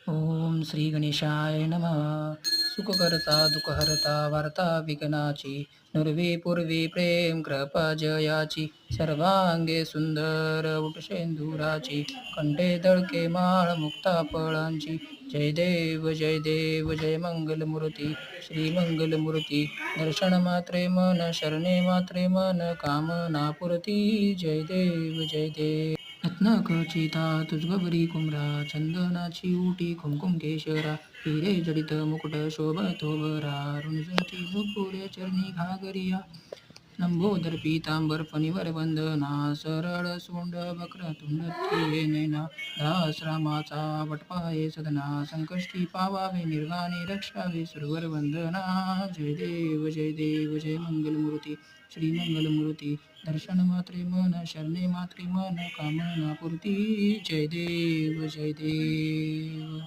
ओम श्री गणेशाय नमः. सुखकर्ता दुःखहर्ता वार्ता विघ्नाची, नुर्वी पूर्वी प्रेम कृपा जयाची, सर्वांगे सुंदर उटशेंदुराची, कंठे दळके माळ मुक्ता फळांची. जय देव जय मंगलमूर्ती, श्री मंगलमूर्ती. दर्शन मात्रे मन, शरणे मात्रे मन, कामनापुरती. जय देव. रत्नखचिता तुजगबरी कुमरा, चंदनाची उटी कुमकुम केशरा, हिरे जडित मुकुट शोभतो बरा, रुंजती झुपुरे चरणी घागरिया. लंबोदर पीतांबर फणीवर वंदना, सरळ सोंड वक्रतुंड थिये नैना, दास रामाचा वटपाये सदना, संकष्टी पावावे निर्वाणी रक्षावे सुरवर वंदना. जय देव जय मंगलमूर्ती, श्री मंगलमूर्ती. दर्शन मात्रे मन, शरणे मात्रे मन, कामना पूर्ती. जय देव जय देव.